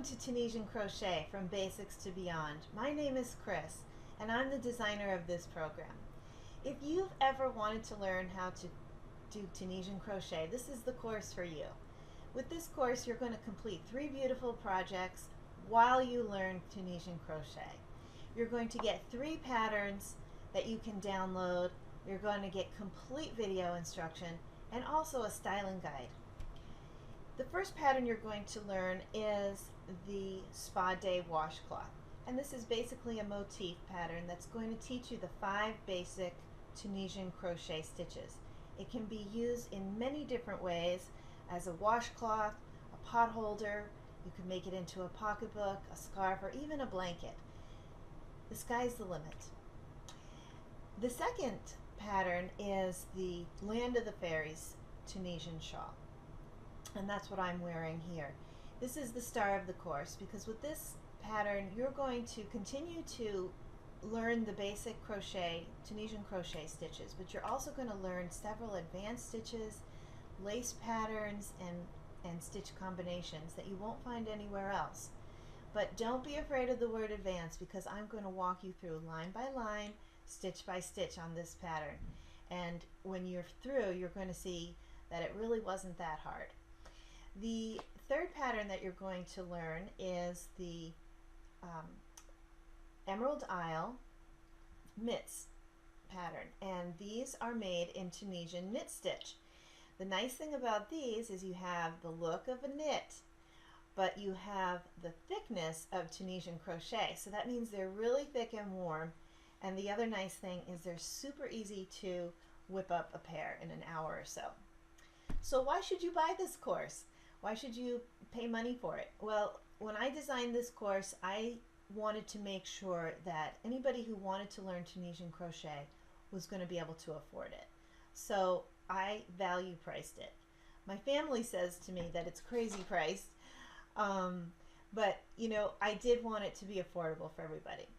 Welcome to Tunisian Crochet, from Basics to Beyond. My name is Chris, and I'm the designer of this program. If you've ever wanted to learn how to do Tunisian crochet, this is the course for you. With this course, you're going to complete 3 beautiful projects while you learn Tunisian crochet. You're going to get 3 patterns that you can download. You're going to get complete video instruction and also a styling guide. The first pattern you're going to learn is the Spa Day washcloth, and this is basically a motif pattern that's going to teach you the 5 basic Tunisian crochet stitches. It can be used in many different ways as a washcloth, a pot holder. You can make it into a pocketbook, a scarf, or even a blanket. The sky's the limit. The second pattern is the Land of the Fairies Tunisian shawl, and that's what I'm wearing here. This is the star of the course, because with this pattern you're going to continue to learn the basic crochet, Tunisian crochet stitches, but you're also going to learn several advanced stitches, lace patterns, and stitch combinations that you won't find anywhere else. But don't be afraid of the word advanced, because I'm going to walk you through line by line, stitch by stitch on this pattern. And when you're through, you're going to see that it really wasn't that hard. The third pattern that you're going to learn is the Emerald Isle mitts pattern, and these are made in Tunisian knit stitch. The nice thing about these is you have the look of a knit, but you have the thickness of Tunisian crochet, so that means they're really thick and warm. And the other nice thing is they're super easy to whip up a pair in an hour or so. So why should you buy this course? Why should you pay money for it? Well, when I designed this course, I wanted to make sure that anybody who wanted to learn Tunisian crochet was going to be able to afford it. So I value priced it. My family says to me that it's crazy priced, but you know, I did want it to be affordable for everybody.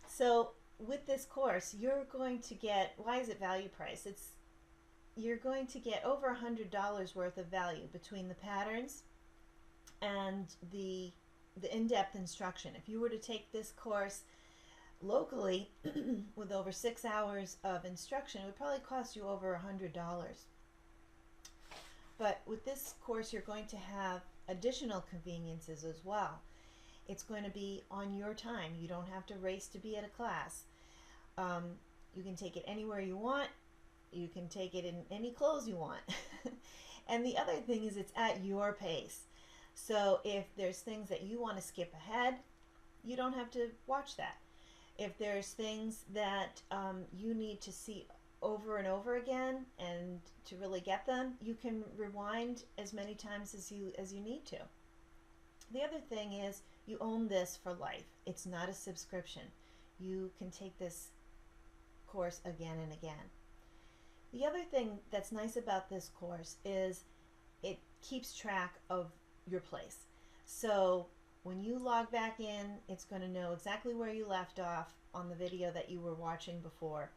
So with this course, you're going to get, why is it value priced? You're going to get over $100 worth of value between the patterns and the in-depth instruction. If you were to take this course locally with over 6 hours of instruction, it would probably cost you over $100. But with this course, you're going to have additional conveniences as well. It's going to be on your time. You don't have to race to be at a class. You can take it anywhere you want. You can take it in any clothes you want. And the other thing is it's at your pace. So if there's things that you want to skip ahead, you don't have to watch that. If there's things that you need to see over and over again and to really get them, you can rewind as many times as you need to. The other thing is you own this for life. It's not a subscription. You can take this course again and again. The other thing that's nice about this course is it keeps track of your place. So when you log back in, it's going to know exactly where you left off on the video that you were watching before.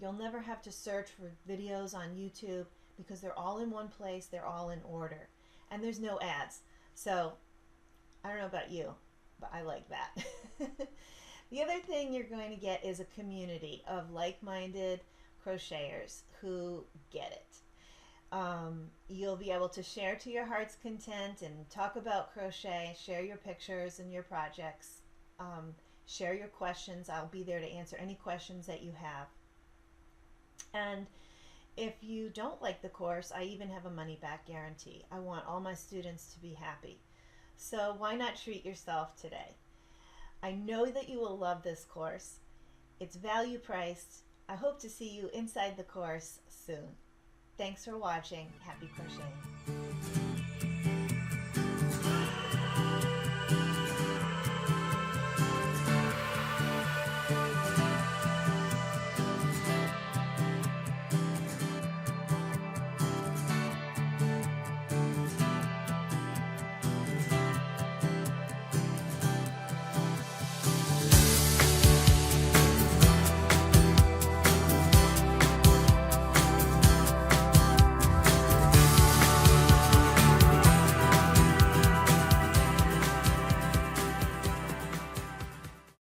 You'll never have to search for videos on YouTube, because they're all in one place, they're all in order, and there's no ads. So I don't know about you, but I like that. The other thing you're going to get is a community of like-minded crocheters who get it. You'll be able to share to your heart's content and talk about crochet, share your pictures and your projects, share your questions. I'll be there to answer any questions that you have. And if you don't like the course, I even have a money-back guarantee. I want all my students to be happy. So why not treat yourself today? I know that you will love this course. It's value priced. I hope to see you inside the course soon. Thanks for watching. Happy crocheting.